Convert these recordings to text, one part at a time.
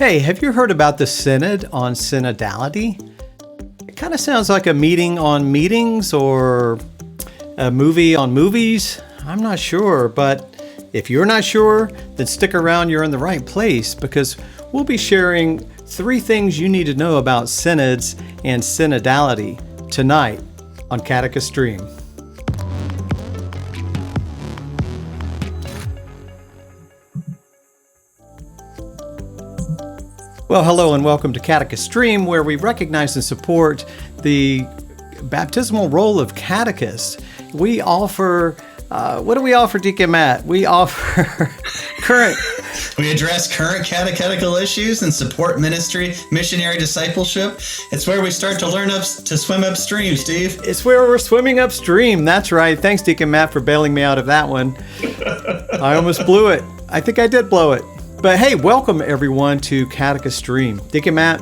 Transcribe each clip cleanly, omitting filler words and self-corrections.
Hey, have you heard about the Synod on Synodality? It kind of sounds like a meeting on meetings or a movie on movies. I'm not sure, but if you're not sure, then stick around. You're in the right place because we'll be sharing 3 things you need to know about synods and synodality tonight on Catechist Stream. Well, hello and welcome to Catechist Stream, where we recognize and support the baptismal role of catechists. We offer, what do we offer, Deacon Matt? We offer We address current catechetical issues and support ministry, missionary discipleship. It's where we start to learn to swim upstream, Steve. It's where we're swimming upstream. That's right. Thanks, Deacon Matt, for bailing me out of that one. I almost blew it. I think I did blow it. But hey, welcome everyone to Catechist Stream. Deacon Matt?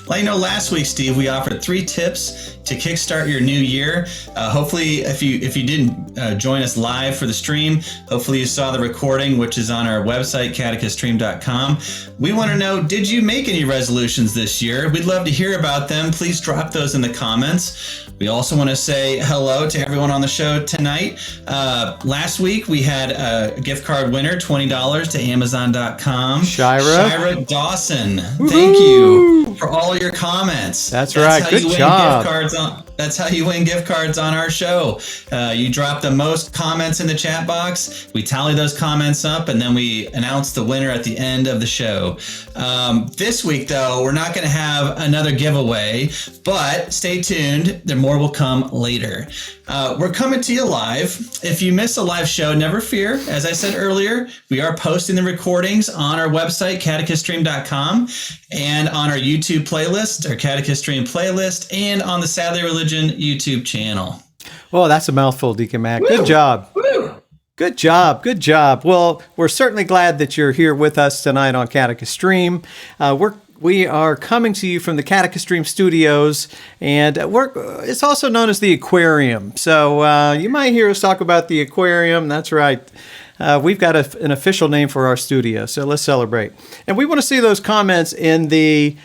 Well, last week, Steve, we offered 3 tips to kickstart your new year. Hopefully, if you didn't join us live for the stream, hopefully you saw the recording, which is on our website, catechiststream.com. We want to know, did you make any resolutions this year? We'd love to hear about them. Please drop those in the comments. We also want to say hello to everyone on the show tonight. Last week, we had a gift card winner, $20 to Amazon.com. Shira Dawson. Woo-hoo! Thank you for all your comments. That's right. Good job. That's how you win gift cards on our show. You drop the most comments in the chat box. We tally those comments up, and then we announce the winner at the end of the show. This week, though, we're not going to have another giveaway, but stay tuned. More will come later. We're coming to you live. If you miss a live show, never fear. As I said earlier, we are posting the recordings on our website, catechiststream.com, and on our YouTube playlist, our Catechist Stream playlist, and on the Sadly Religion YouTube channel. Oh, that's a mouthful, Deacon Matt. Woo! Good job. Woo! Good job. Good job. Well, we're certainly glad that you're here with us tonight on Catechist Stream. We are coming to you from the Catechist Stream studios, and it's also known as the aquarium. So you might hear us talk about the aquarium. That's right. We've got an official name for our studio, so let's celebrate. And we want to see those comments in the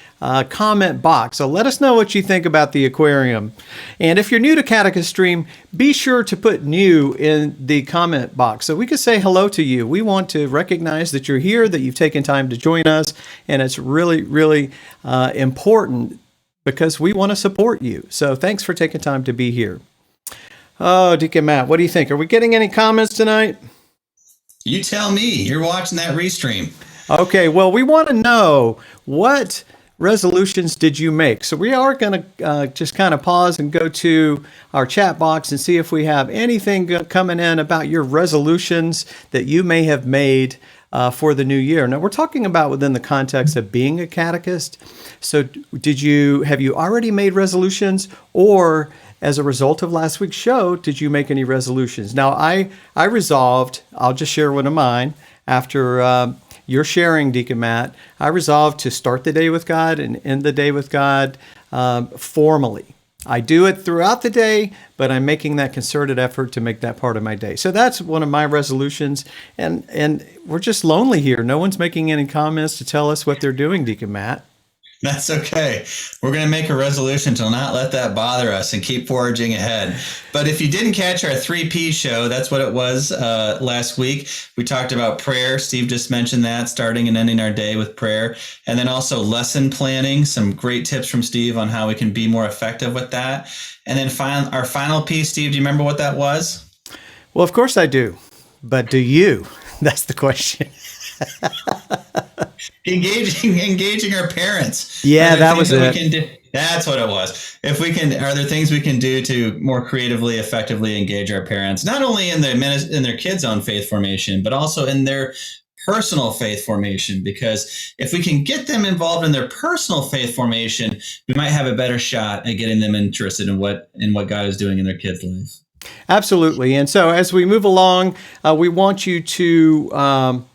comment box. So let us know what you think about the aquarium. And if you're new to Catechist Stream, be sure to put new in the comment box so we can say hello to you. We want to recognize that you're here, that you've taken time to join us, and it's really, really important because we want to support you. So thanks for taking time to be here. Oh, Deacon Matt, what do you think? Are we getting any comments tonight? You tell me. You're watching that restream. Okay, well, we want to know what resolutions did you make? So we are going to just kind of pause and go to our chat box and see if we have anything coming in about your resolutions that you may have made for the new year. Now, we're talking about within the context of being a catechist. So have you already made resolutions, or as a result of last week's show, did you make any resolutions? Now, I resolved, I'll just share one of mine after your sharing, Deacon Matt. I resolved to start the day with God and end the day with God formally. I do it throughout the day, but I'm making that concerted effort to make that part of my day. So that's one of my resolutions. And we're just lonely here. No one's making any comments to tell us what they're doing, Deacon Matt. That's okay. We're going to make a resolution to not let that bother us and keep forging ahead. But if you didn't catch our 3P show, that's what it was last week. We talked about prayer. Steve just mentioned that, starting and ending our day with prayer. And then also lesson planning, some great tips from Steve on how we can be more effective with that. And then our final piece, Steve, do you remember what that was? Well, of course I do. But do you? That's the question. Engaging our parents. Yeah, that was it. That's what it was. Are there things we can do to more creatively, effectively engage our parents, not only in their kids' own faith formation, but also in their personal faith formation? Because if we can get them involved in their personal faith formation, we might have a better shot at getting them interested in what God is doing in their kids' life. Absolutely. And so as we move along, we want you to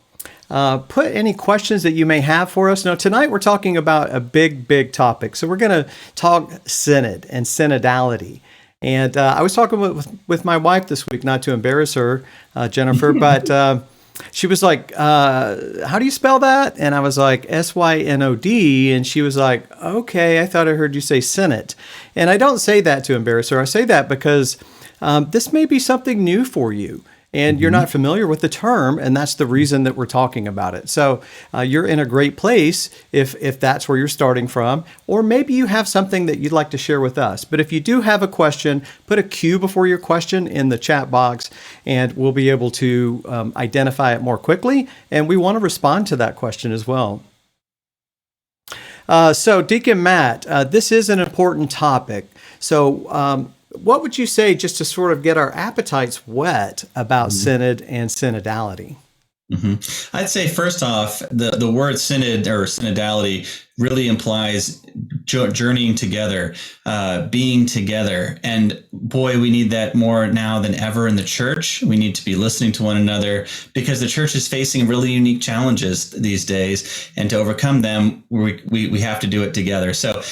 put any questions that you may have for us. Now, tonight we're talking about a big topic. So we're going to talk synod and synodality. And I was talking with my wife this week, not to embarrass her, Jennifer, but She was like, how do you spell that? And I was like, Synod. And she was like, okay, I thought I heard you say Senate. And I don't say that to embarrass her. I say that because this may be something new for you. And you're not familiar with the term, and that's the reason that we're talking about it. So you're in a great place if that's where you're starting from, or maybe you have something that you'd like to share with us. But if you do have a question, put a Q before your question in the chat box, and we'll be able to identify it more quickly, and we want to respond to that question as well. So Deacon Matt, this is an important topic. So what would you say just to sort of get our appetites wet about synod and synodality? I'd say first off, the word synod or synodality really implies journeying together, being together. And boy, we need that more now than ever in the church. We need to be listening to one another because the church is facing really unique challenges these days. And to overcome them, we have to do it together. So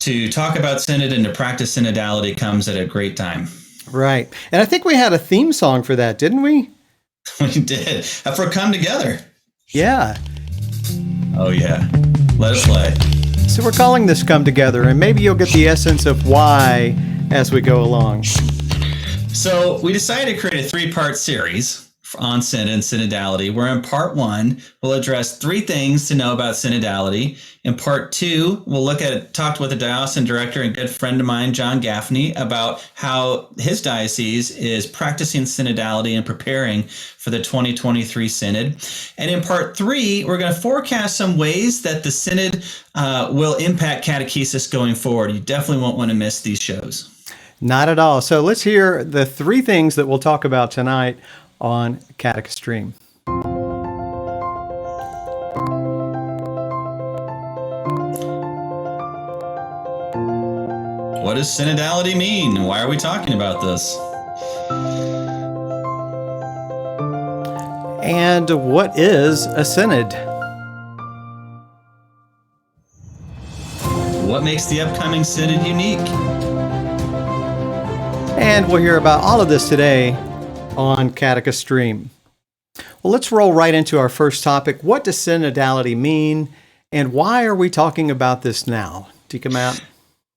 to talk about synod and to practice synodality comes at a great time. Right. And I think we had a theme song for that, didn't we? We did. For Come Together. Yeah. Oh, yeah. Let it play. So we're calling this Come Together, and maybe you'll get the essence of why as we go along. So we decided to create a 3-part series on synod and synodality, where in part 1, we'll address 3 things to know about synodality. In part 2, we'll talk with a diocesan director and good friend of mine, John Gaffney, about how his diocese is practicing synodality and preparing for the 2023 synod. And in part 3, we're going to forecast some ways that the synod will impact catechesis going forward. You definitely won't want to miss these shows. Not at all. So let's hear the 3 things that we'll talk about tonight on Catechist. What does synodality mean? Why are we talking about this? And what is a synod? What makes the upcoming synod unique? And we'll hear about all of this today on Catechist. Well, let's roll right into our first topic. What does synodality mean, and why are we talking about this now? Deacon Matt?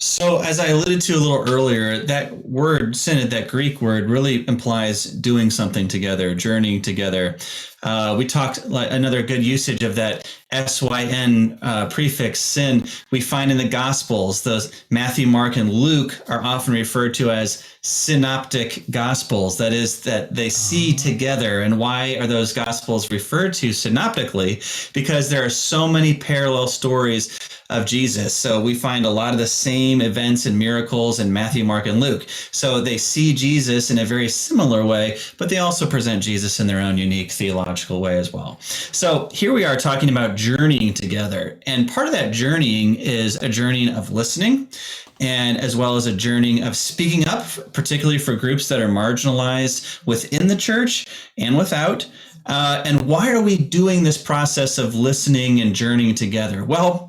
So as I alluded to a little earlier, that word synod, that Greek word, really implies doing something together, journeying together. We talked like another good usage of that SYN prefix, syn, we find in the Gospels. Those Matthew, Mark, and Luke are often referred to as synoptic Gospels. That is, that they see together. And why are those Gospels referred to synoptically? Because there are so many parallel stories of Jesus. So we find a lot of the same events and miracles in Matthew, Mark, and Luke. So they see Jesus in a very similar way, but they also present Jesus in their own unique theological way as well. So here we are talking about journeying together. And part of that journeying is a journeying of listening, and as well as a journeying of speaking up, particularly for groups that are marginalized within the church and without. And why are we doing this process of listening and journeying together? Well,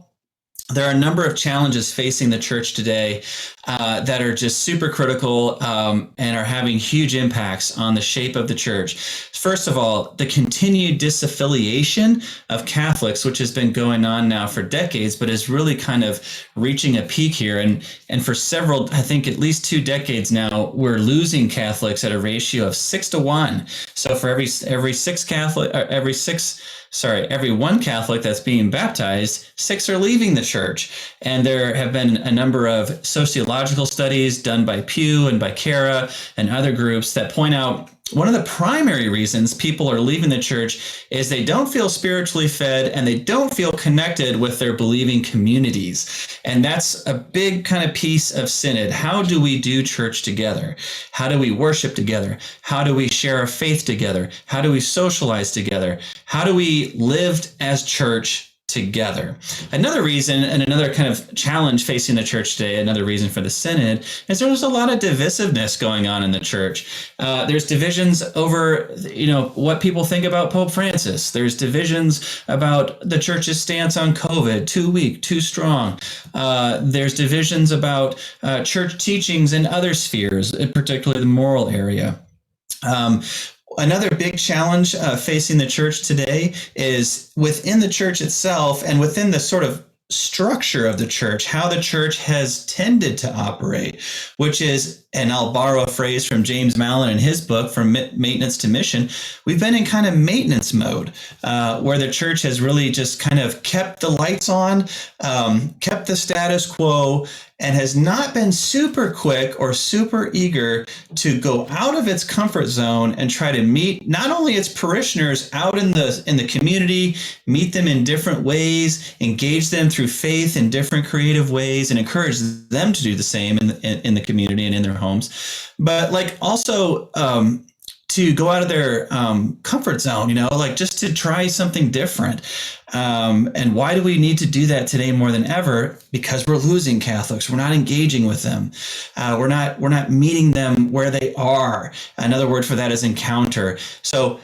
there are a number of challenges facing the church today that are just super critical and are having huge impacts on the shape of the church. First of all, the continued disaffiliation of Catholics, which has been going on now for decades, but is really kind of reaching a peak here. And for several, I think at least 2 decades now, we're losing Catholics at a ratio of 6-to-1. So for every one Catholic that's being baptized, 6 are leaving the church. And there have been a number of sociological studies done by Pew and by CARA and other groups that point out one of the primary reasons people are leaving the church is they don't feel spiritually fed and they don't feel connected with their believing communities. And that's a big kind of piece of synod. How do we do church together? How do we worship together? How do we share our faith together? How do we socialize together? How do we live as church together? Another reason and another kind of challenge facing the church today, another reason for the synod, is there's a lot of divisiveness going on in the church. There's divisions over, what people think about Pope Francis. There's divisions about the church's stance on COVID, too weak, too strong. There's divisions about church teachings in other spheres, particularly the moral area. Another big challenge facing the church today is within the church itself and within the sort of structure of the church, how the church has tended to operate, which is, and I'll borrow a phrase from James Mallon in his book, From Maintenance to Mission, we've been in kind of maintenance mode, where the church has really just kind of kept the lights on, kept the status quo, and has not been super quick or super eager to go out of its comfort zone and try to meet not only its parishioners out in the community, meet them in different ways, engage them through faith in different creative ways, and encourage them to do the same in the community and in their homes, but like also to go out of their comfort zone, like just to try something different. And why do we need to do that today more than ever? Because we're losing Catholics. We're not engaging with them. We're not meeting them where they are. Another word for that is encounter. So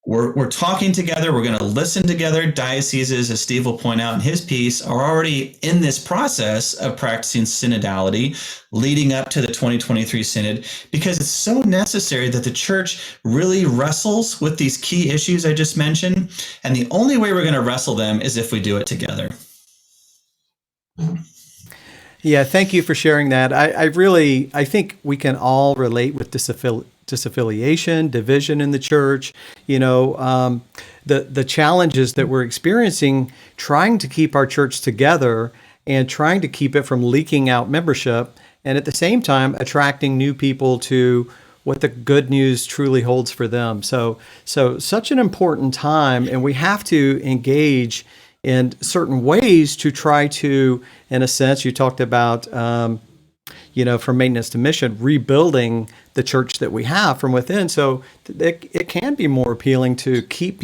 we're talking together. We're going to listen together. Dioceses, as Steve will point out in his piece, are already in this process of practicing synodality leading up to the 2023 synod, because it's so necessary that the church really wrestles with these key issues I just mentioned. And the only way we're going to wrestle them is if we do it together. Yeah, thank you for sharing that. I think we can all relate with disaffiliation, division in the church, the challenges that we're experiencing trying to keep our church together and trying to keep it from leaking out membership, and at the same time attracting new people to what the good news truly holds for them. So such an important time, and we have to engage in certain ways to try to, in a sense, you talked about, from maintenance to mission, rebuilding the church that we have from within. So it can be more appealing to keep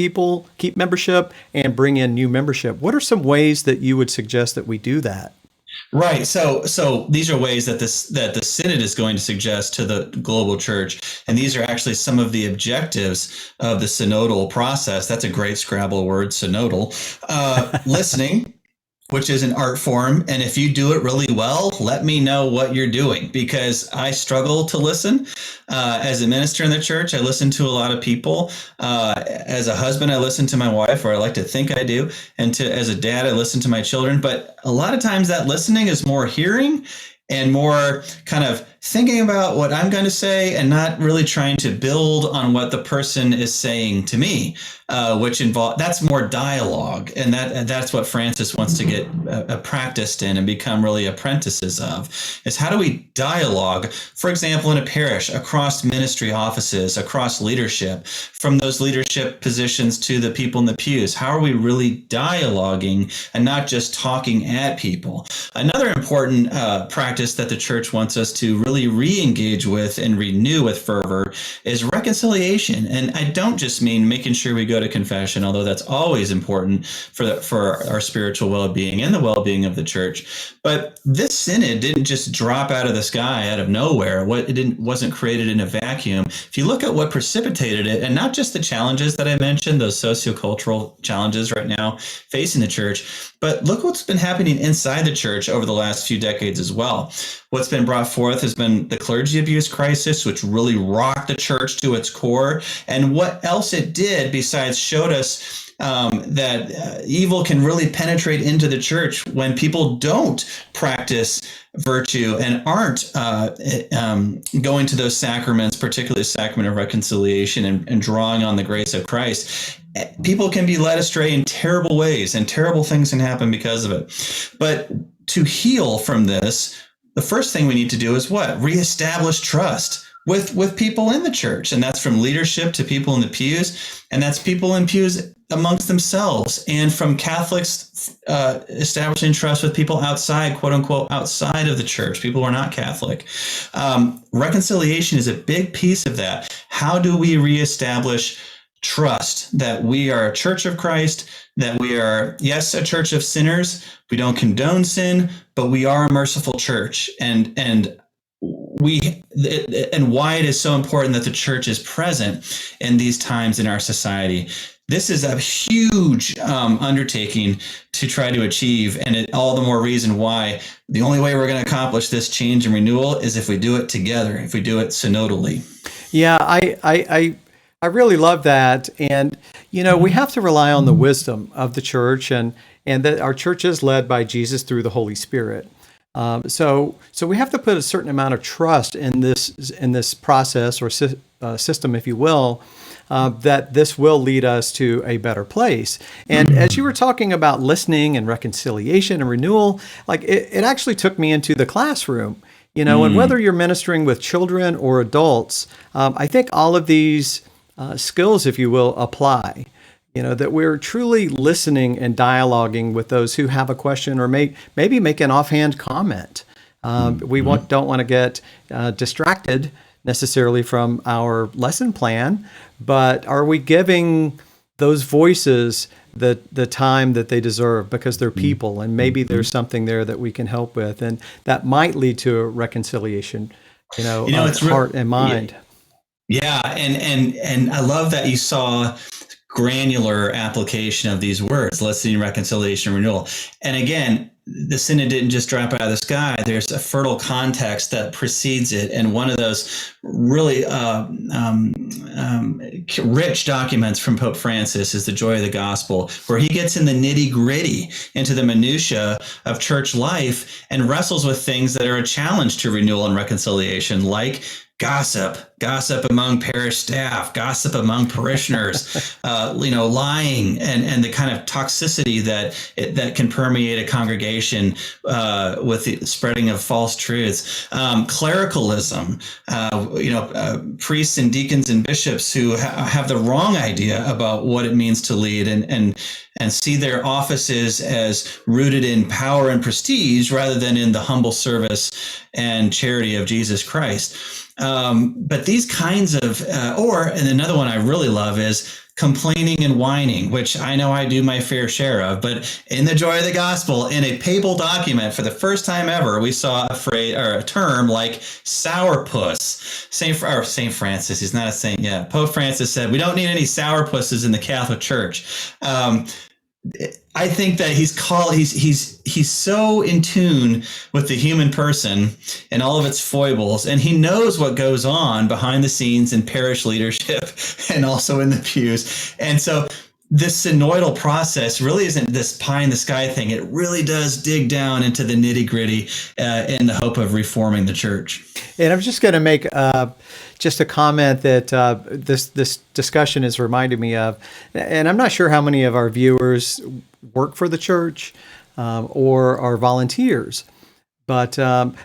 membership and bring in new membership. What are some ways that you would suggest that we do that? Right. So these are ways that the Synod is going to suggest to the global church. And these are actually some of the objectives of the synodal process. That's a great Scrabble word, synodal. Listening, which is an art form. And if you do it really well, let me know what you're doing, because I struggle to listen. As a minister in the church, I listen to a lot of people. As a husband, I listen to my wife, or I like to think I do. And as a dad, I listen to my children. But a lot of times that listening is more hearing and more kind of thinking about what I'm going to say and not really trying to build on what the person is saying to me, that's more dialogue. And that's what Francis wants to get practiced in and become really apprentices of, is how do we dialogue, for example, in a parish, across ministry offices, across leadership, from those leadership positions to the people in the pews. How are we really dialoguing and not just talking at people? Another important practice that the church wants us to really re-engage with and renew with fervor is reconciliation. And I don't just mean making sure we go to confession, although that's always important for our spiritual well-being and the well-being of the church. But this synod didn't just drop out of the sky, out of nowhere. It wasn't created in a vacuum. If you look at what precipitated it, and not just the challenges that I mentioned, those sociocultural challenges right now facing the church, but look what's been happening inside the church over the last few decades as well. What's been brought forth has been the clergy abuse crisis, which really rocked the church to its core. And what else it did besides showed us that evil can really penetrate into the church when people don't practice virtue and aren't going to those sacraments, particularly the sacrament of reconciliation and drawing on the grace of Christ. People can be led astray in terrible ways, and terrible things can happen because of it. But to heal from this, the first thing we need to do is what? Reestablish trust with people in the church. And that's from leadership to people in the pews. And that's people in pews amongst themselves, and from Catholics establishing trust with people outside, quote unquote, outside of the church, people who are not Catholic. Reconciliation is a big piece of that. How do we reestablish trust that we are a church of Christ, that we are, yes, a church of sinners. We don't condone sin, but we are a merciful church. And why it is so important that the church is present in these times in our society. This is a huge undertaking to try to achieve, and all the more reason why the only way we're going to accomplish this change and renewal is if we do it together, if we do it synodally. Yeah, I I really love that. And, we have to rely on the wisdom of the church, and that our church is led by Jesus through the Holy Spirit. So we have to put a certain amount of trust in this process or system, if you will, that this will lead us to a better place. And as you were talking about listening and reconciliation and renewal, like it actually took me into the classroom. And whether you're ministering with children or adults, I think all of these skills, if you will, apply. That we're truly listening and dialoguing with those who have a question or maybe make an offhand comment. We don't want to get distracted necessarily from our lesson plan, but are we giving those voices the time that they deserve because they're people, and maybe there's something there that we can help with, and that might lead to a reconciliation, of heart and mind. Yeah, and I love that you saw granular application of these words: listening, reconciliation, renewal. And again, the synod didn't just drop out of the sky. There's a fertile context that precedes it. And one of those really rich documents from Pope Francis is The Joy of the Gospel, where he gets in the nitty gritty into the minutia of church life and wrestles with things that are a challenge to renewal and reconciliation, like gossip among parish staff, gossip among parishioners, lying, and the kind of toxicity that can permeate a congregation with the spreading of false truths, clericalism, priests and deacons and bishops who have the wrong idea about what it means to lead and see their offices as rooted in power and prestige rather than in the humble service and charity of Jesus Christ. But these kinds of, and another one I really love is complaining and whining, which I know I do my fair share of. But in The Joy of the Gospel, in a papal document, for the first time ever, we saw a phrase or a term like sourpuss. Saint Francis, he's not a saint yet. Pope Francis said, "We don't need any sourpusses in the Catholic Church." I think that he's so in tune with the human person and all of its foibles, and he knows what goes on behind the scenes in parish leadership and also in the pews. And so this synodal process really isn't this pie in the sky thing. It really does dig down into the nitty gritty in the hope of reforming the church. And I'm just going to make just a comment that this discussion has reminded me of, and I'm not sure how many of our viewers work for the church or are volunteers, but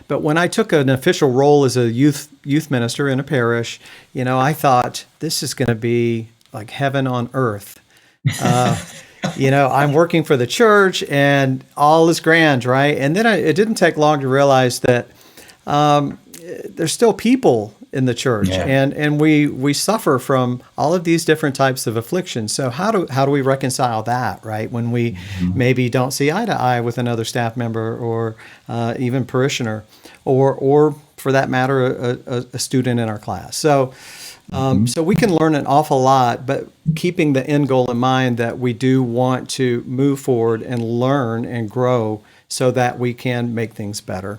when I took an official role as a youth minister in a parish, I thought this is going to be like heaven on earth. I'm working for the church and all is grand, right? And then it didn't take long to realize that there's still people in the church, and we suffer from all of these different types of afflictions. So how do we reconcile that, right? When we maybe don't see eye to eye with another staff member or even parishioner, or for that matter, a student in our class. So we can learn an awful lot, but keeping the end goal in mind that we do want to move forward and learn and grow so that we can make things better.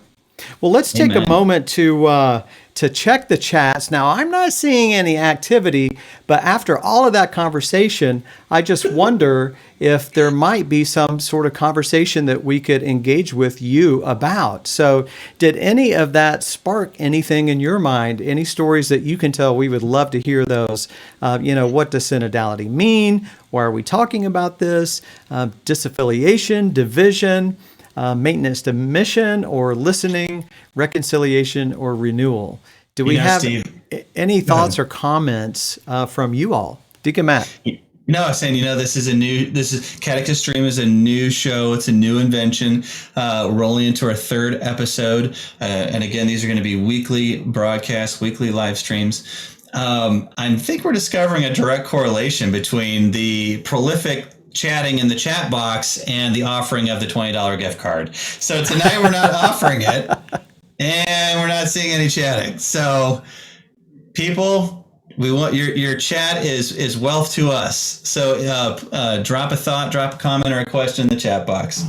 Well, let's take a moment to check the chats. Now, I'm not seeing any activity, but after all of that conversation, I just wonder if there might be some sort of conversation that we could engage with you about. So did any of that spark anything in your mind? Any stories that you can tell? We would love to hear those. What does synodality mean? Why are we talking about this? Disaffiliation, division, maintenance to mission, or listening, reconciliation, or renewal. Do we have Steve, any thoughts or comments from you all? Deacon Matt. No, saying, this is Catechist Stream is a new show. It's a new invention, rolling into our third episode. And again, these are going to be weekly broadcasts, weekly live streams. I think we're discovering a direct correlation between the prolific chatting in the chat box and the offering of the $20 gift card. So tonight we're not offering it, and we're not seeing any chatting. So people, we want your chat is wealth to us. So drop a thought, drop a comment or a question in the chat box.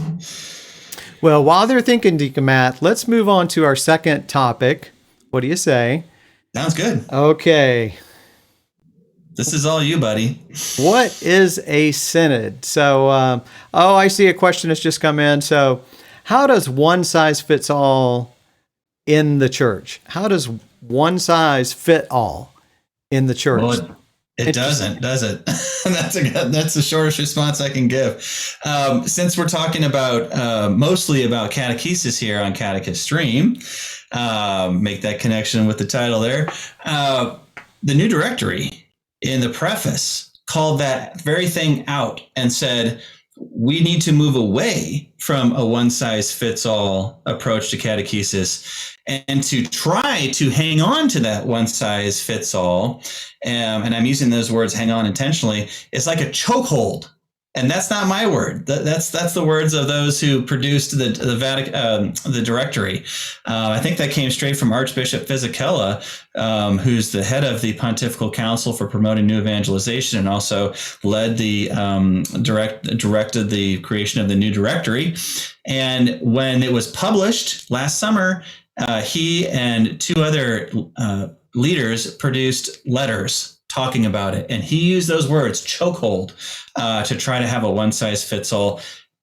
Well, while they're thinking, Deacon Matt, let's move on to our second topic. What do you say? Sounds good. Okay. This is all you, buddy. What is a synod? So, I see a question has just come in. So, how does one size fits all in the church? How does one size fit all in the church? Well, it doesn't, does it? That's the shortest response I can give. Since we're talking about mostly about catechesis here on Catechist Stream, make that connection with the title there. The New Directory in the preface called that very thing out and said, we need to move away from a one-size-fits-all approach to catechesis and to try to hang on to that one-size-fits-all. And I'm using those words, hang on intentionally. It's like a chokehold. And that's not my word. That's the words of those who produced the directory. I think that came straight from Archbishop Fisichella, who's the head of the Pontifical Council for Promoting New Evangelization, and also led the directed the creation of the new directory. And when it was published last summer, he and two other leaders produced letters talking about it. And he used those words, chokehold, to try to have a one-size-fits-all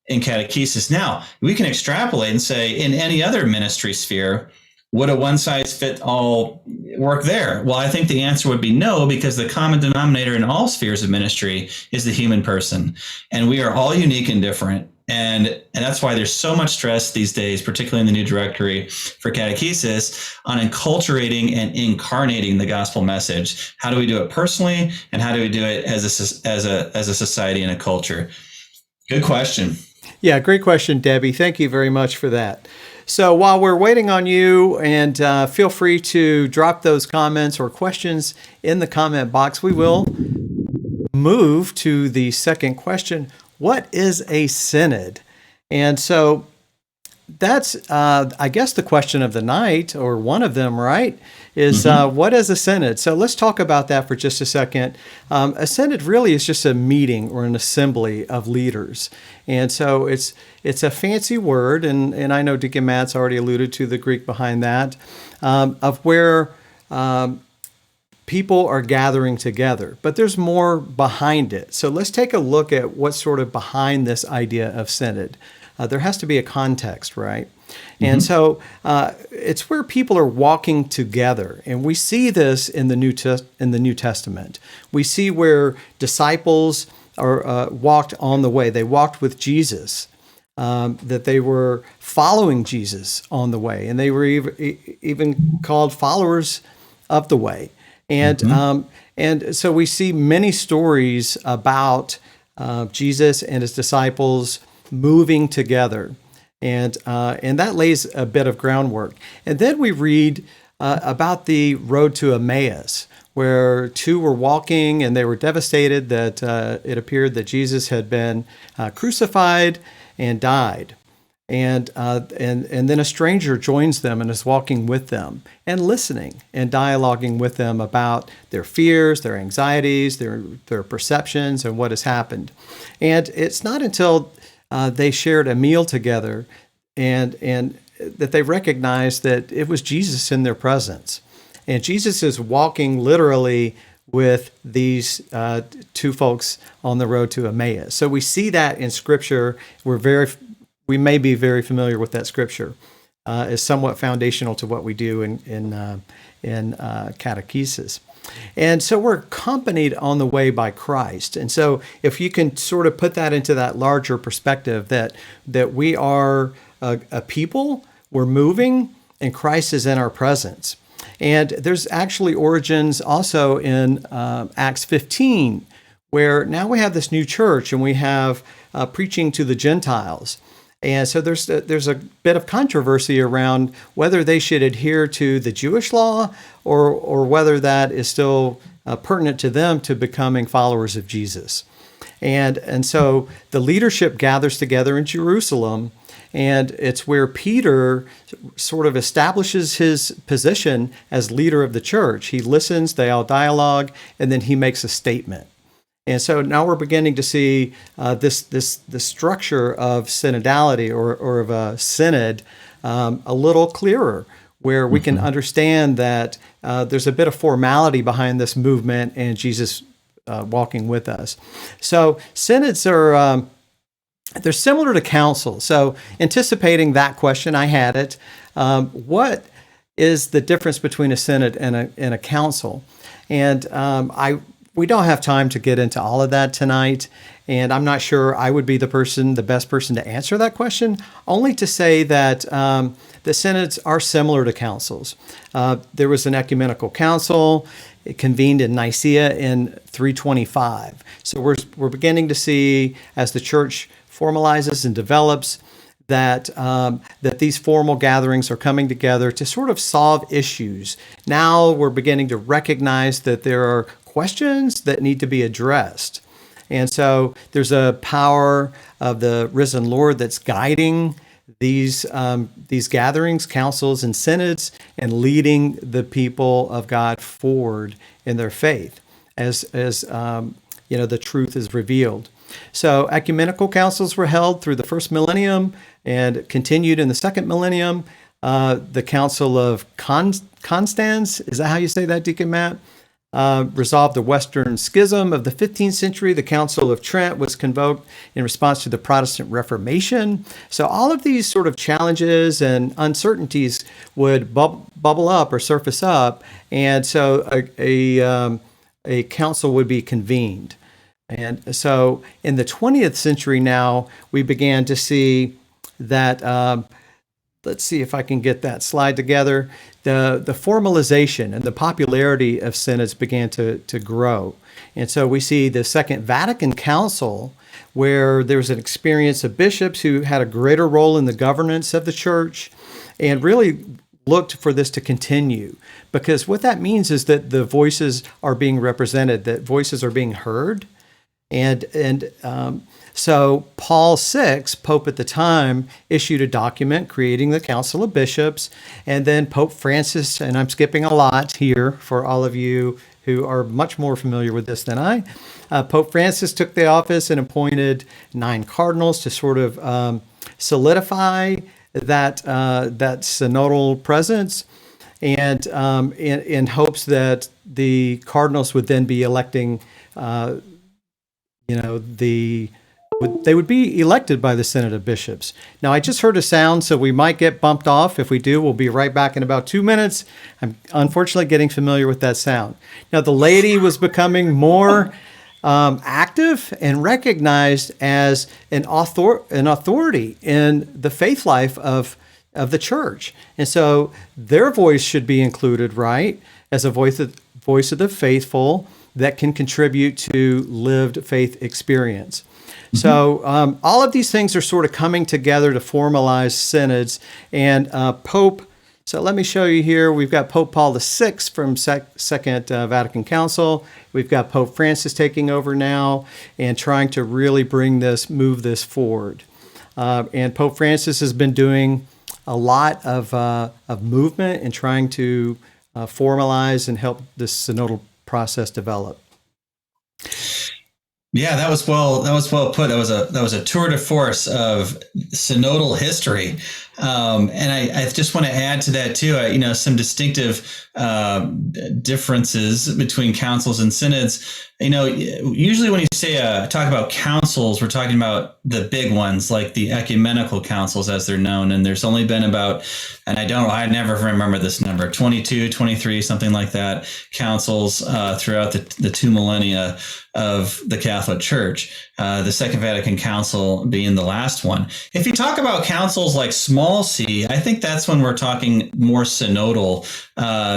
in catechesis. Now, we can extrapolate and say, in any other ministry sphere, would a one-size-fit-all work there? Well, I think the answer would be no, because the common denominator in all spheres of ministry is the human person. And we are all unique and different. And that's why there's so much stress these days, particularly in the new directory for catechesis, on enculturating and incarnating the gospel message. How do we do it personally, and how do we do it as a society and a culture? Good question. Yeah, great question, Debbie. Thank you very much for that. So while we're waiting on you, and feel free to drop those comments or questions in the comment box, we will move to the second question. What is a synod? And so that's, I guess, the question of the night, or one of them, right? Is what is a synod? So let's talk about that for just a second. A synod really is just a meeting or an assembly of leaders. And so it's a fancy word, and I know Deacon Matt's already alluded to the Greek behind that, of where people are gathering together, but there's more behind it. So let's take a look at what's sort of behind this idea of synod. There has to be a context, right? And so it's where people are walking together, and we see this in the New Testament. We see where disciples are walked on the way. They walked with Jesus. That they were following Jesus on the way, and they were even called followers of the way. And so we see many stories about Jesus and his disciples moving together, and that lays a bit of groundwork. And then we read about the road to Emmaus, where two were walking and they were devastated that it appeared that Jesus had been crucified and died. And then a stranger joins them and is walking with them and listening and dialoguing with them about their fears, their anxieties, their perceptions, and what has happened. And it's not until they shared a meal together and that they recognized that it was Jesus in their presence. And Jesus is walking literally with these two folks on the road to Emmaus. So we see that in Scripture. We may be very familiar with that scripture. Is somewhat foundational to what we do in catechesis. And so we're accompanied on the way by Christ. And so if you can sort of put that into that larger perspective, that we are a people, we're moving, and Christ is in our presence. And there's actually origins also in Acts 15, where now we have this new church and we have preaching to the Gentiles. And so there's a bit of controversy around whether they should adhere to the Jewish law or whether that is still pertinent to them to becoming followers of Jesus. And so the leadership gathers together in Jerusalem, and it's where Peter sort of establishes his position as leader of the church. He listens, they all dialogue, and then he makes a statement. And so now we're beginning to see the structure of synodality or of a synod a little clearer, where we can understand that there's a bit of formality behind this movement, and Jesus walking with us. So synods are they're similar to councils. So anticipating that question, I had it. What is the difference between a synod and a council? And we don't have time to get into all of that tonight. And I'm not sure I would be the best person to answer that question, only to say that the synods are similar to councils. There was an ecumenical council. It convened in Nicaea in 325. So we're beginning to see, as the church formalizes and develops, that these formal gatherings are coming together to sort of solve issues. Now we're beginning to recognize that there are questions that need to be addressed. And so there's a power of the risen Lord that's guiding these gatherings, councils, and synods, and leading the people of God forward in their faith as the truth is revealed. So ecumenical councils were held through the first millennium and continued in the second millennium. The Council of Constance, is that how you say that, Deacon Matt? Resolved the Western Schism of the 15th century. The Council of Trent was convoked in response to the Protestant Reformation. So all of these sort of challenges and uncertainties would bubble up or surface up, and so a council would be convened. And so in the 20th century now, we began to see that, let's see if I can get that slide together, the formalization and the popularity of synods began to grow. And so we see the Second Vatican Council, where there was an experience of bishops who had a greater role in the governance of the church and really looked for this to continue. Because what that means is that the voices are being represented, that voices are being heard. And so Paul VI, Pope at the time, issued a document creating the Council of Bishops, and then Pope Francis, and I'm skipping a lot here for all of you who are much more familiar with this than I, Pope Francis took the office and appointed 9 cardinals to sort of solidify that synodal presence, and in hopes that the cardinals would then be electing they would be elected by the Synod of Bishops. Now, I just heard a sound, so we might get bumped off. If we do, we'll be right back in about 2 minutes. I'm unfortunately getting familiar with that sound. Now, the laity was becoming more active and recognized as an authority in the faith life of the church. And so their voice should be included, right, as a voice of the faithful that can contribute to lived faith experience. Mm-hmm. So all of these things are sort of coming together to formalize synods. And so let me show you here. We've got Pope Paul VI from Second Vatican Council. We've got Pope Francis taking over now and trying to really move this forward. And Pope Francis has been doing a lot of movement and trying to formalize and help this synodal process develop. Yeah, that was well put. That was a tour de force of synodal history, and I just want to add to that too. Some distinctive differences between councils and synods. Usually when you say talk about councils, we're talking about the big ones like the ecumenical councils as they're known, and there's only been about, and I never remember this number, 22, 23, something like that, councils throughout the 2 millennia of the Catholic Church, the Second Vatican Council being the last one. If you talk about councils like small c, I think that's when we're talking more synodal,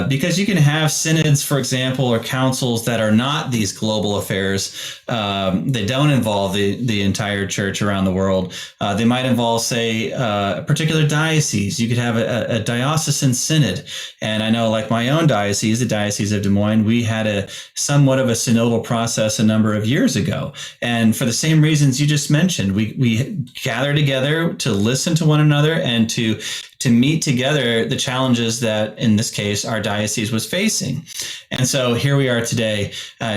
because you can have synods, for example, or councils that are not these global affairs. They don't involve the entire church around the world. They might involve, say, a particular diocese. You could have a diocesan synod. And I know, like my own diocese, the Diocese of Des Moines, we had a somewhat of a synodal process a number of years ago. And for the same reasons you just mentioned, we gather together to listen to one another and to to meet together the challenges that, in this case, our diocese was facing. And so here we are today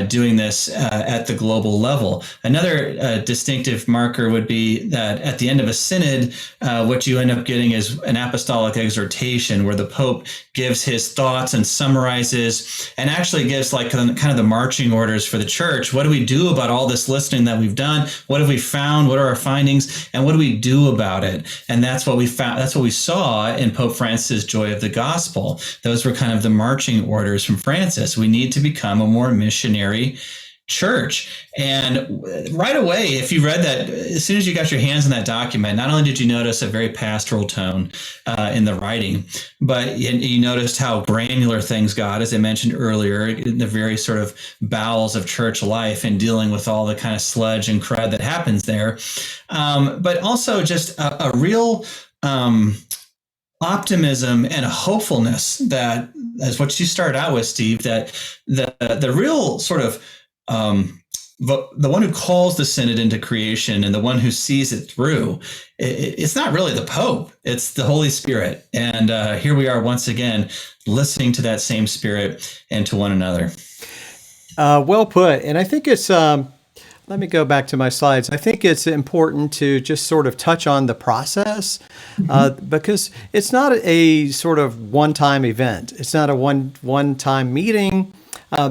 doing this at the global level. Another distinctive marker would be that at the end of a synod, what you end up getting is an apostolic exhortation where the Pope gives his thoughts and summarizes and actually gives like kind of the marching orders for the church. What do we do about all this listening that we've done? What have we found? What are our findings? And what do we do about it? And that's what we found. That's what we saw in Pope Francis' Joy of the Gospel. Those were kind of the marching orders from Francis. We need to become a more missionary church. And right away, if you read that, as soon as you got your hands on that document, not only did you notice a very pastoral tone in the writing, but you noticed how granular things got, as I mentioned earlier, in the very sort of bowels of church life and dealing with all the kind of sludge and crud that happens there. But also just a real optimism and a hopefulness that, as what you started out with, Steve, that the real sort of the one who calls the synod into creation and the one who sees it through, it's not really the Pope, it's the Holy Spirit. And here we are once again, listening to that same Spirit and to one another. Well put. And I think it's, let me go back to my slides. I think it's important to just sort of touch on the process because it's not a sort of one-time event. It's not a one-time meeting.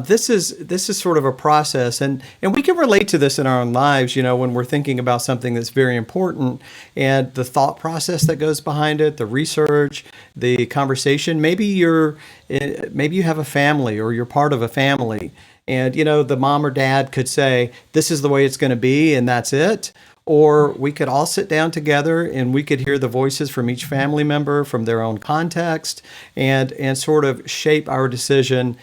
This is sort of a process, and we can relate to this in our own lives, when we're thinking about something that's very important, and the thought process that goes behind it, the research, the conversation. Maybe you have a family, or you're part of a family, and the mom or dad could say, "This is the way it's going to be," and that's it. Or we could all sit down together and we could hear the voices from each family member from their own context and sort of shape our decision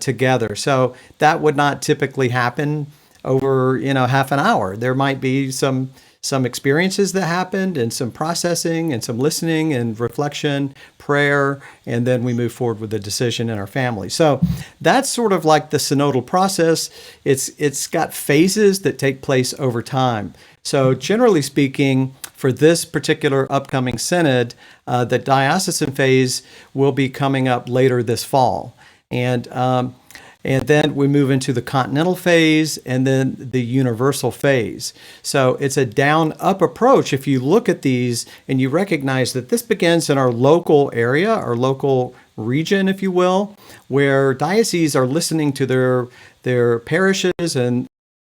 together. So that would not typically happen over, half an hour. There might be some experiences that happened and some processing and some listening and reflection, prayer, and then we move forward with the decision in our family. So that's sort of like the synodal process. It's got phases that take place over time. So generally speaking, for this particular upcoming synod, the Diocesan Phase will be coming up later this fall. And then we move into the continental phase and then the universal phase. So it's a down-up approach if you look at these and you recognize that this begins in our local area, our local region, if you will, where dioceses are listening to their parishes and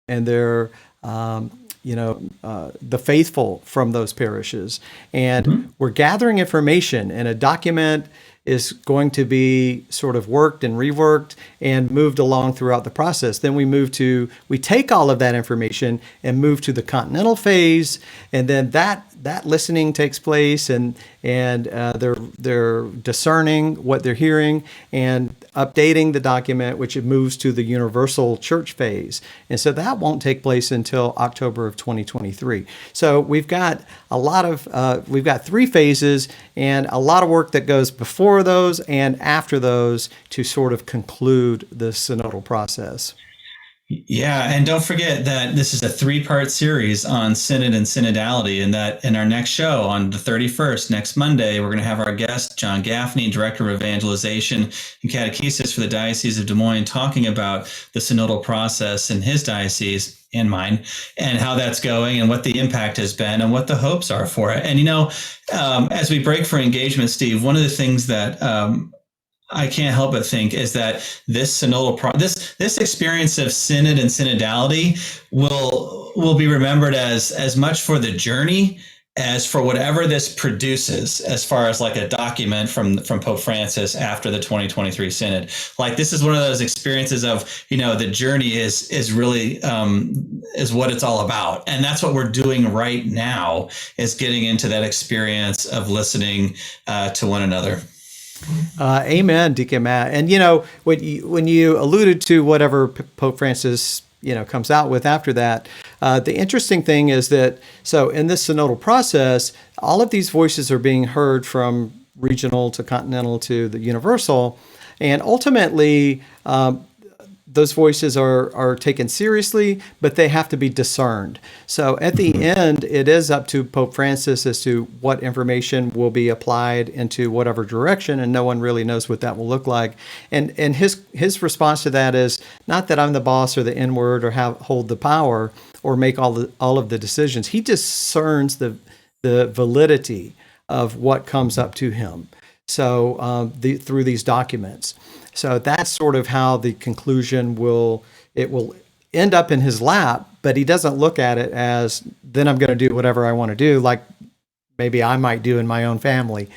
their the faithful from those parishes. And we're gathering information, and a document is going to be sort of worked and reworked and moved along throughout the process. Then we take all of that information and move to the continental phase, and then that listening takes place, and they're discerning what they're hearing and updating the document, which it moves to the universal church phase. And so that won't take place until October of 2023. So we've got we've got 3 phases and a lot of work that goes before those and after those to sort of conclude the synodal process. Yeah, and don't forget that this is a 3-part series on synod and synodality, and that in our next show on the 31st, next Monday, we're going to have our guest, John Gaffney, Director of Evangelization and Catechesis for the Diocese of Des Moines, talking about the synodal process in his diocese and mine, and how that's going and what the impact has been and what the hopes are for it. And, as we break for engagement, Steve, one of the things that I can't help but think is that this synodal this experience of synod and synodality will be remembered as much for the journey as for whatever this produces, as far as like a document from Pope Francis after the 2023 synod. Like, this is one of those experiences of, the journey is really is what it's all about, and that's what we're doing right now, is getting into that experience of listening to one another. Amen, Deacon Matt. And when you alluded to whatever Pope Francis comes out with after that, the interesting thing is that so in this synodal process, all of these voices are being heard from regional to continental to the universal, and ultimately those voices are taken seriously, but they have to be discerned. So at the end, it is up to Pope Francis as to what information will be applied into whatever direction, and no one really knows what that will look like. And his response to that is not that I'm the boss or the N-word or hold the power or make all of the decisions. He discerns the validity of what comes up to him. So through these documents. So that's sort of how the conclusion will end up in his lap, but he doesn't look at it as, then I'm going to do whatever I want to do, like maybe I might do in my own family.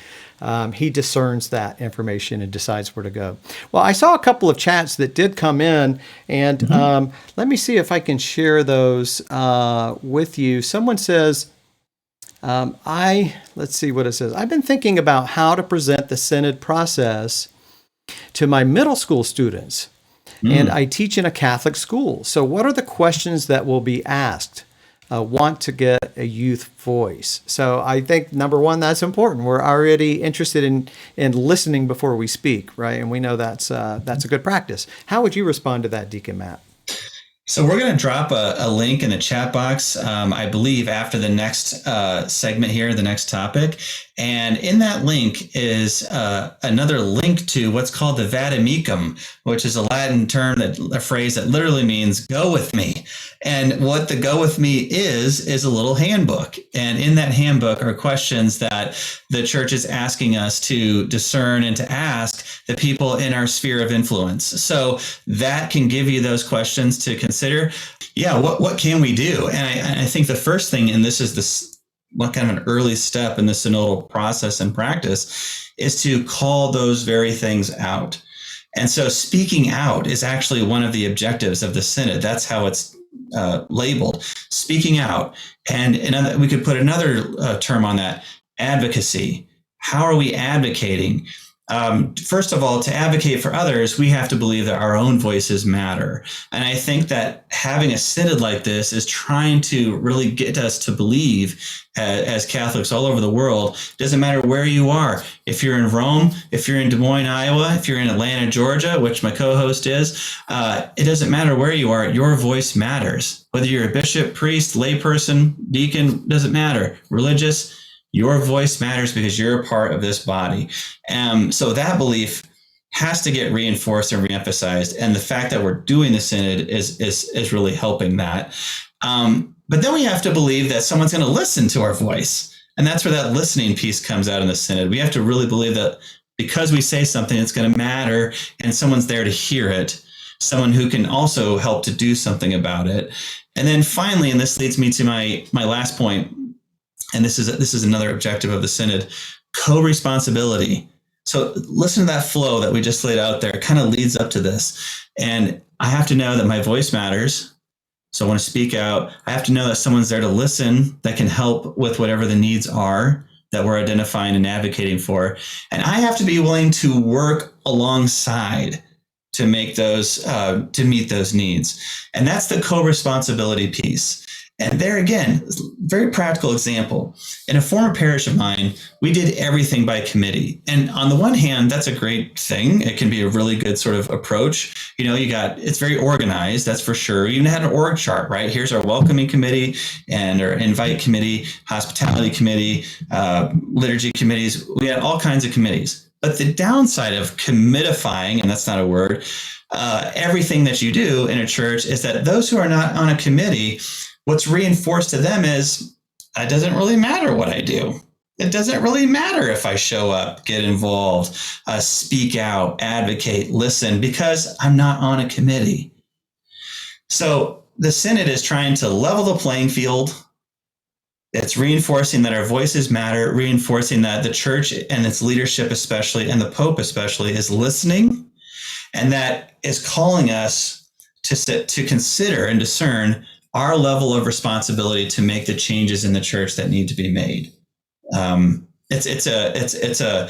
He discerns that information and decides where to go. Well, I saw a couple of chats that did come in, and let me see if I can share those with you. Someone says, let's see what it says. I've been thinking about how to present the synod process to my middle school students, and I teach in a Catholic school. So what are the questions that will be asked? Want to get a youth voice. So I think, number one, that's important. We're already interested in listening before we speak, right? And we know that's a good practice. How would you respond to that, Deacon Matt? So we're going to drop a link in the chat box, I believe, after the next segment here, the next topic. And in that link is another link to what's called the Vatimikum, which is a Latin term, a phrase that literally means "go with me." And what the "go with me" is a little handbook. And in that handbook are questions that the church is asking us to discern and to ask the people in our sphere of influence. So that can give you those questions to consider. Yeah, what can we do? And I think the first thing, and this is what kind of an early step in the synodal process and practice, is to call those very things out. And so speaking out is actually one of the objectives of the synod. That's how it's labeled, speaking out. And we could put another term on that, advocacy. How are we advocating? First of all, to advocate for others, we have to believe that our own voices matter. And I think that having a synod like this is trying to really get us to believe, as Catholics all over the world, doesn't matter where you are. If you're in Rome, if you're in Des Moines, Iowa, if you're in Atlanta, Georgia, which my co-host is, it doesn't matter where you are. Your voice matters. Whether you're a bishop, priest, layperson, deacon, doesn't matter. Religious, your voice matters because you're a part of this body. So that belief has to get reinforced and reemphasized. And the fact that we're doing the synod is really helping that. But then we have to believe that someone's going to listen to our voice. And that's where that listening piece comes out in the synod. We have to really believe that because we say something, it's going to matter and someone's there to hear it. Someone who can also help to do something about it. And then finally, and this leads me to my last point, and this is another objective of the synod, co-responsibility. So listen to that flow that we just laid out there. It kind of leads up to this. And I have to know that my voice matters. So I want to speak out. I have to know that someone's there to listen, that can help with whatever the needs are that we're identifying and advocating for. And I have to be willing to work alongside to make those, to meet those needs. And that's the co-responsibility piece. And there again, very practical example. In a former parish of mine, we did everything by committee. And on the one hand, that's a great thing. It can be a really good sort of approach. You know, it's very organized, that's for sure. You even had an org chart, right? Here's our welcoming committee and our invite committee, hospitality committee, liturgy committees. We had all kinds of committees. But the downside of committifying, and that's not a word, everything that you do in a church is that those who are not on a committee, what's reinforced to them is, it doesn't really matter what I do. It doesn't really matter if I show up, get involved, speak out, advocate, listen, because I'm not on a committee. So the synod is trying to level the playing field. It's reinforcing that our voices matter, reinforcing that the church and its leadership especially, and the Pope especially, is listening, and that is calling us to consider and discern our level of responsibility to make the changes in the church that need to be made. It's a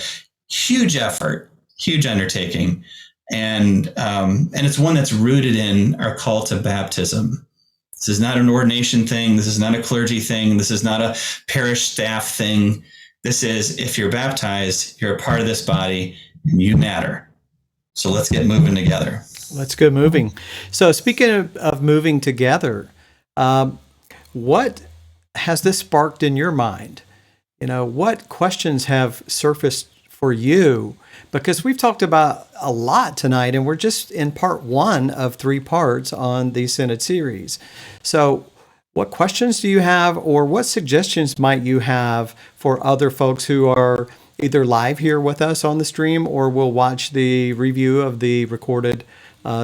huge effort, huge undertaking, and it's one that's rooted in our call to baptism. This is not an ordination thing. This is not a clergy thing. This is not a parish staff thing. This is, if you're baptized, you're a part of this body and you matter. So let's get moving together. Let's go moving. So speaking of moving together, what has this sparked in your mind? What questions have surfaced for you? Because we've talked about a lot tonight, and we're just in part 1 of 3 parts on the Synod series. So what questions do you have, or what suggestions might you have for other folks who are either live here with us on the stream or will watch the review of the recorded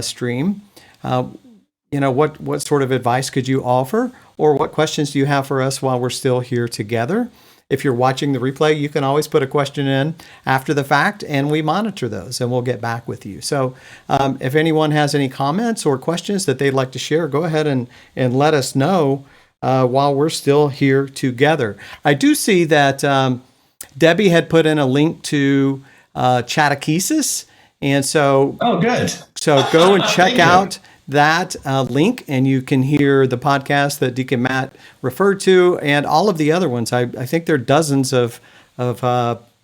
stream? What sort of advice could you offer, or what questions do you have for us while we're still here together? If you're watching the replay, you can always put a question in after the fact, and we monitor those, and we'll get back with you. So if anyone has any comments or questions that they'd like to share, go ahead and let us know while we're still here together. I do see that Debbie had put in a link to catechesis, and so good. So go and check out that link, and you can hear the podcast that Deacon Matt referred to, and all of the other ones. I think there are dozens of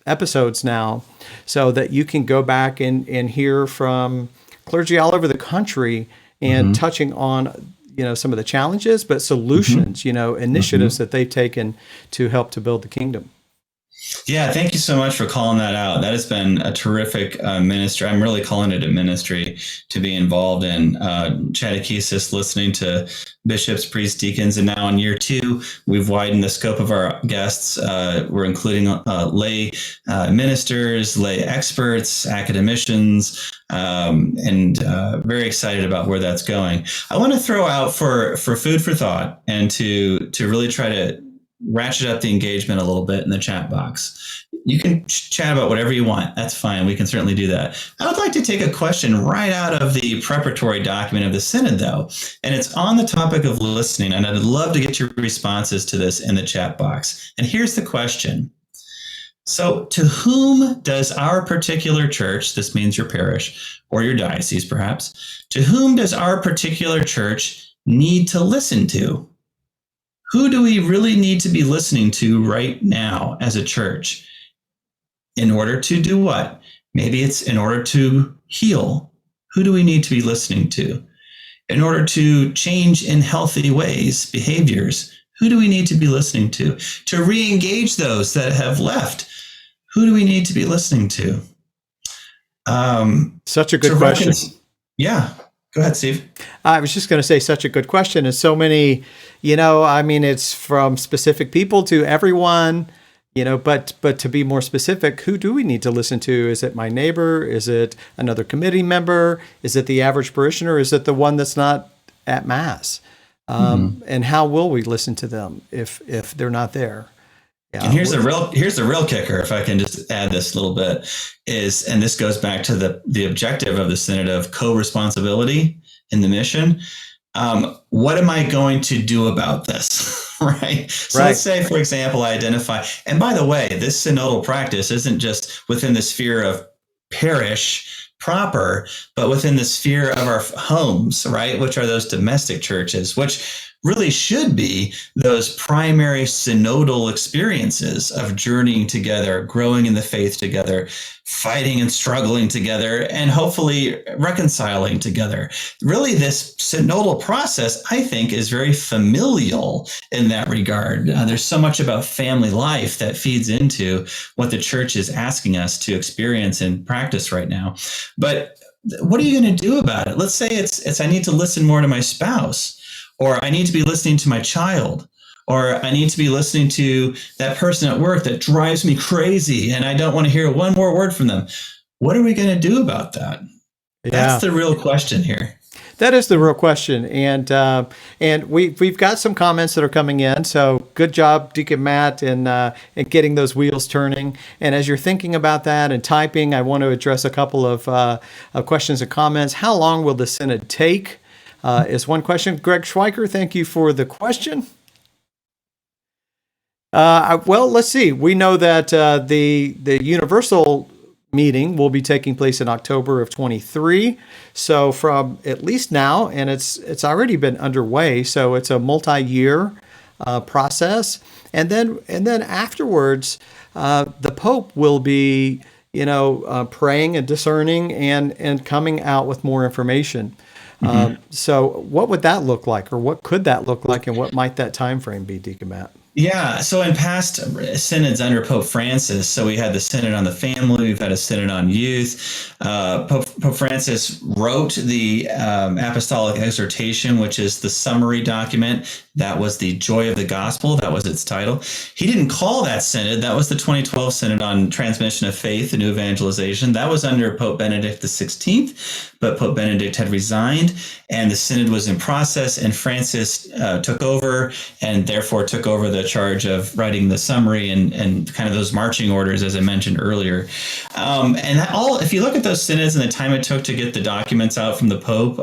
episodes now, so that you can go back and hear from clergy all over the country and touching on some of the challenges, but solutions, initiatives that they've taken to help to build the kingdom. Yeah, thank you so much for calling that out. That has been a terrific ministry. I'm really calling it a ministry to be involved in. Catechesis, listening to bishops, priests, deacons, and now in year 2, we've widened the scope of our guests. We're including lay ministers, lay experts, academicians, and very excited about where that's going. I want to throw out for food for thought and to really try to ratchet up the engagement a little bit in the chat box. You can chat about whatever you want. That's fine. We can certainly do that. I would like to take a question right out of the preparatory document of the Synod, though, and it's on the topic of listening, and I'd love to get your responses to this in the chat box. And here's the question. So, to whom does our particular church, this means your parish or your diocese perhaps, to whom does our particular church need to listen to? Who do we really need to be listening to right now as a church? In order to do what? Maybe it's in order to heal. Who do we need to be listening to? In order to change in healthy ways, behaviors, who do we need to be listening to? To re-engage those that have left, who do we need to be listening to? Such a good question. Yeah. Go ahead, Steve. I was just going to say, such a good question. And so many, it's from specific people to everyone, but to be more specific, who do we need to listen to? Is it my neighbor? Is it another committee member? Is it the average parishioner? Is it the one that's not at Mass? And how will we listen to them if they're not there? Yeah. And here's the real kicker, if I can just add this a little bit, and this goes back to the objective of the Synod of co-responsibility in the mission. What am I going to do about this? Right. So let's say, for example, I identify, and by the way, this synodal practice isn't just within the sphere of parish proper, but within the sphere of our homes, right? Which are those domestic churches, which really should be those primary synodal experiences of journeying together, growing in the faith together, fighting and struggling together, and hopefully reconciling together. Really, this synodal process, I think, is very familial in that regard. There's so much about family life that feeds into what the church is asking us to experience and practice right now. But what are you going to do about it? Let's say it's I need to listen more to my spouse, or I need to be listening to my child, or I need to be listening to that person at work that drives me crazy and I don't want to hear one more word from them. What are we going to do about that? Yeah. That's the real question here. That is the real question. And we've got some comments that are coming in. So good job, Deacon Matt, in getting those wheels turning. And as you're thinking about that and typing, I want to address a couple of questions and comments. How long will the Synod take? Is one question. Greg Schweiker, thank you for the question. Well, let's see. We know that the universal meeting will be taking place in October of 23. So from at least now, and it's already been underway. So it's a multi-year process, and then afterwards, the Pope will be praying and discerning and coming out with more information. So what would that look like, or what could that look like, and what might that time frame be, Deacon Matt? Yeah, so in past synods under Pope Francis, so we had the Synod on the Family, we've had a Synod on Youth. Pope Francis wrote the Apostolic Exhortation, which is the summary document. That was the Joy of the Gospel. That was its title. He didn't call that Synod. That was the 2012 Synod on Transmission of Faith and New Evangelization. That was under Pope Benedict XVI, but Pope Benedict had resigned, and the Synod was in process, and Francis took over, and therefore took over the charge of writing the summary and kind of those marching orders, as I mentioned earlier. And that all, if you look at those synods and the time it took to get the documents out from the Pope,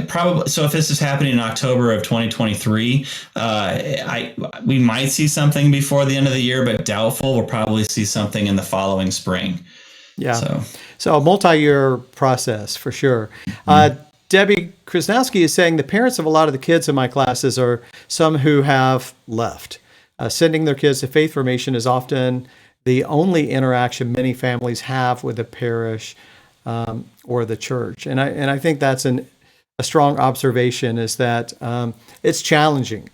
probably, so if this is happening in October of 2023, we might see something before the end of the year, but doubtful. We'll probably see something in the following spring. Yeah. So a multi-year process for sure. Debbie Krasnowski is saying the parents of a lot of the kids in my classes are some who have left. Sending their kids to faith formation is often the only interaction many families have with the parish or the church. And I think that's a strong observation, is that it's challenging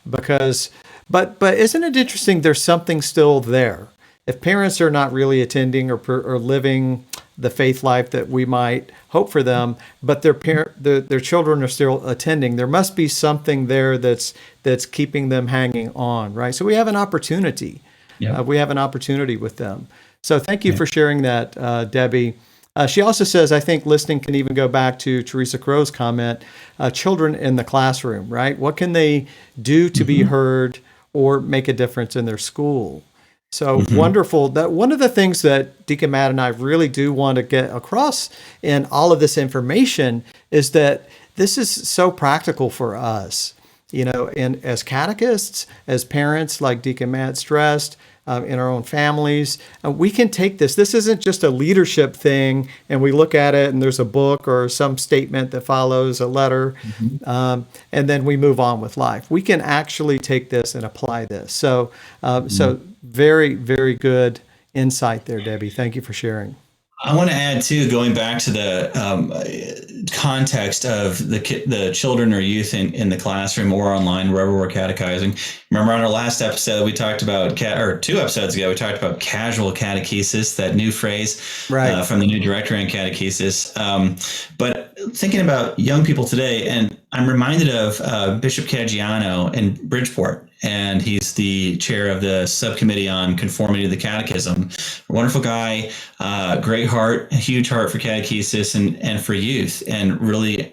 because, but isn't it interesting? There's something still there. If parents are not really attending or living the faith life that we might hope for them, but their children are still attending, there must be something there that's keeping them hanging on, right? So we have an opportunity. Yeah. We have an opportunity with them. So thank you for sharing that, Debbie. She also says, I think listening can even go back to Teresa Crow's comment, children in the classroom, right? What can they do to be heard or make a difference in their school? So wonderful. That one of the things that Deacon Matt and I really do want to get across in all of this information is that this is so practical for us, and as catechists, as parents, like Deacon Matt stressed, in our own families, we can take this. This isn't just a leadership thing, and we look at it and there's a book or some statement that follows a letter, and then we move on with life. We can actually take this and apply this. So, so very, very good insight there, Debbie. Thank you for sharing. I want to add, too, going back to the context of the children or youth in the classroom or online, wherever we're catechizing. Remember on our last episode, we talked about, or 2 episodes ago, we talked about casual catechesis, that new phrase from the new directory on catechesis. But thinking about young people today, and I'm reminded of Bishop Caggiano in Bridgeport, and he's the chair of the subcommittee on conformity to the catechism. Wonderful guy, great heart, a huge heart for catechesis and for youth, and really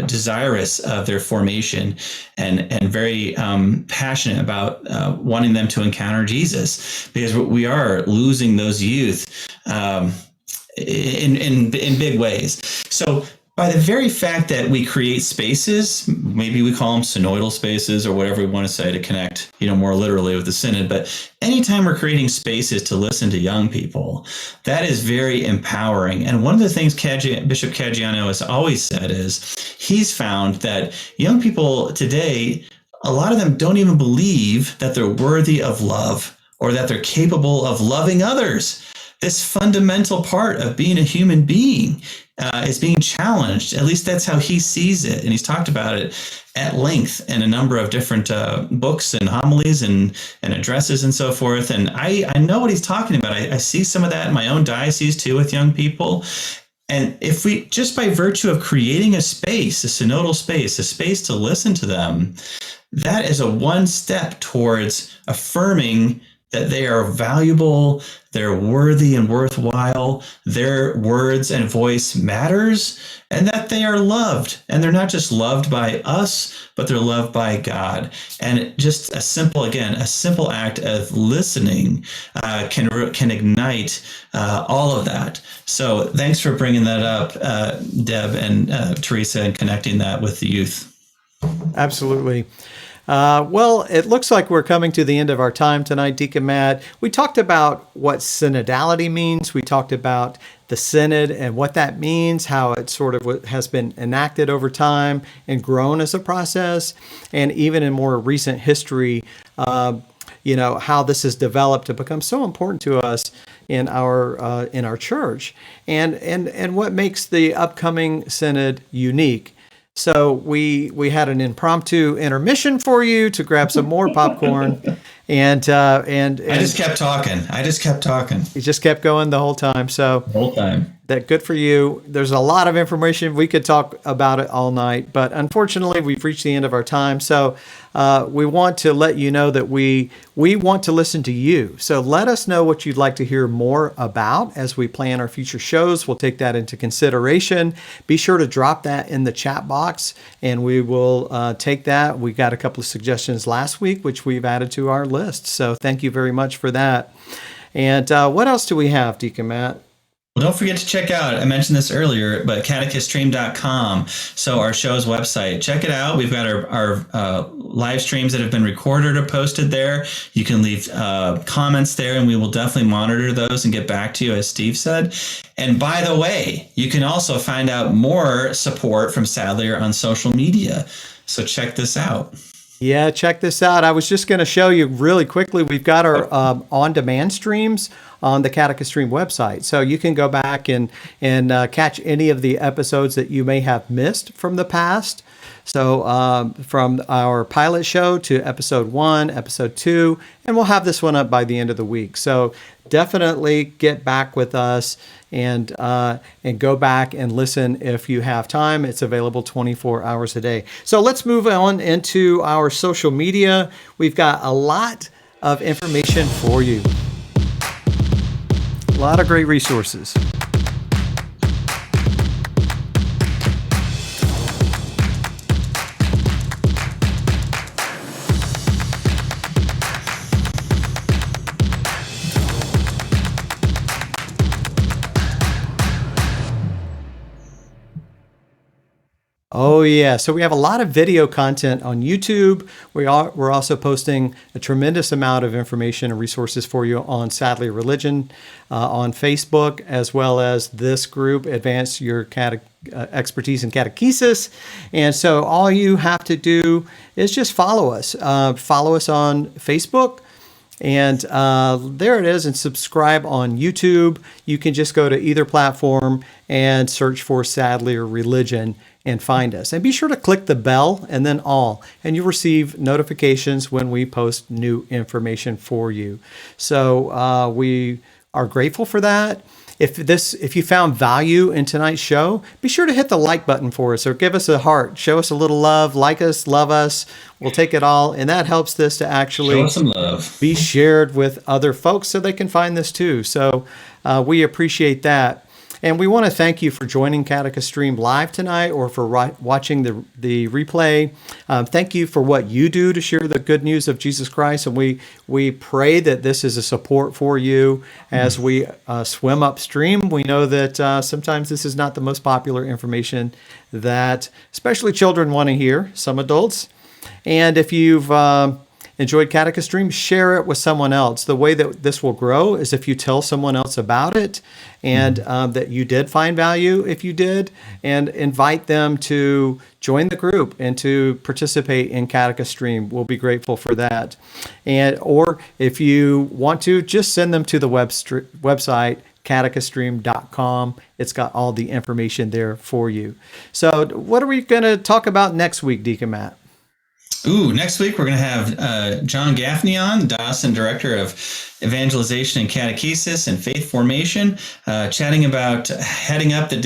desirous of their formation, and very passionate about wanting them to encounter Jesus, because we are losing those youth in big ways. So by the very fact that we create spaces, maybe we call them synodal spaces or whatever we want to say to connect, more literally with the synod, but anytime we're creating spaces to listen to young people, that is very empowering. And one of the things Bishop Caggiano has always said is he's found that young people today, a lot of them don't even believe that they're worthy of love or that they're capable of loving others. This fundamental part of being a human being is being challenged. At least that's how he sees it. And he's talked about it at length in a number of different books and homilies and addresses and so forth. And I know what he's talking about. I see some of that in my own diocese too with young people. And if we, just by virtue of creating a space, a synodal space, a space to listen to them, that is a one step towards affirming that they are valuable, they're worthy and worthwhile, their words and voice matters, and that they are loved. And they're not just loved by us, but they're loved by God. And just a simple act of listening can ignite all of that. So thanks for bringing that up, Deb and Teresa, and connecting that with the youth. Absolutely. Well, it looks like we're coming to the end of our time tonight, Deacon Matt. We talked about what synodality means. We talked about the synod and what that means, how it sort of has been enacted over time and grown as a process, and even in more recent history, how this has developed to become so important to us in our church, and what makes the upcoming synod unique. So we had an impromptu intermission for you to grab some more popcorn, and I just kept talking. you just kept going the whole time. So The whole time. that good for you. There's a lot of information. We could talk about it all night, but unfortunately, we've reached the end of our time. So we want to let you know that we want to listen to you. So let us know what you'd like to hear more about as we plan our future shows. We'll take that into consideration. Be sure to drop that in the chat box, and we will take that. We got a couple of suggestions last week, which we've added to our list. So thank you very much for that. And what else do we have, Deacon Matt? Well, don't forget to check out, I mentioned this earlier, but catechiststream.com. So our show's website, check it out. We've got our live streams that have been recorded or posted there. You can leave comments there, and we will definitely monitor those and get back to you, as Steve said. And by the way, you can also find out more support from Sadlier on social media. So check this out. Yeah, check this out. I was just going to show you really quickly. We've got our on-demand streams on the Catechist Stream website. So you can go back and catch any of the episodes that you may have missed from the past. So from our pilot show to episode 1, episode 2, and we'll have this one up by the end of the week. So definitely get back with us and go back and listen if you have time. It's available 24 hours a day. So let's move on into our social media. We've got a lot of information for you. A lot of great resources. Oh yeah, so we have a lot of video content on YouTube. We're also posting a tremendous amount of information and resources for you on Sadly Religion, on Facebook, as well as this group, Advance Your Expertise in Catechesis. And so all you have to do is just follow us. Follow us on Facebook. And there it is, and subscribe on YouTube. You can just go to either platform and search for Sadly Religion and find us. And be sure to click the bell and then all, and you'll receive notifications when we post new information for you. So we are grateful for that. If you found value in tonight's show, be sure to hit the like button for us, or give us a heart. Show us a little love. Like us, love us. We'll take it all, and that helps this to actually Show us some love. Be shared with other folks so they can find this too. So we appreciate that. And we want to thank you for joining Catechist Stream live tonight, or for watching the replay. Thank you for what you do to share the good news of Jesus Christ. And we pray that this is a support for you as we swim upstream. We know that sometimes this is not the most popular information that especially children want to hear, some adults. And if you've enjoyed Catechist Stream, share it with someone else. The way that this will grow is if you tell someone else about it, and that you did find value, if you did, and invite them to join the group and to participate in Catechist Stream. We'll be grateful for that. Or if you want to, just send them to the website, catechiststream.com. It's got all the information there for you. So what are we going to talk about next week, Deacon Matt? Next week we're going to have John Gaffney on, Diocesan Director of Evangelization and Catechesis and Faith Formation, chatting about heading up the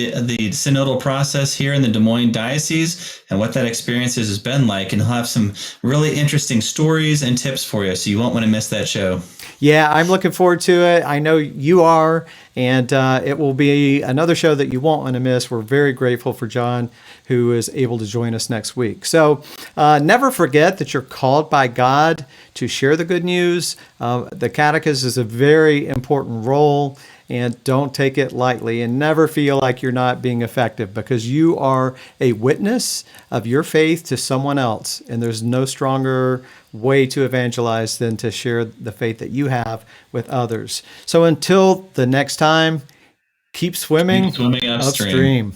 synodal process here in the Des Moines Diocese and what that experience has been like. And he'll have some really interesting stories and tips for you, so you won't want to miss that show. Yeah, I'm looking forward to it. I know you are, and it will be another show that you won't want to miss. We're very grateful for John, who is able to join us next week. So never forget that you're called by God to share the good news. The catechist is a very important role, and don't take it lightly, and never feel like you're not being effective, because you are a witness of your faith to someone else, and there's no stronger way to evangelize than to share the faith that you have with others. So until the next time, keep swimming upstream.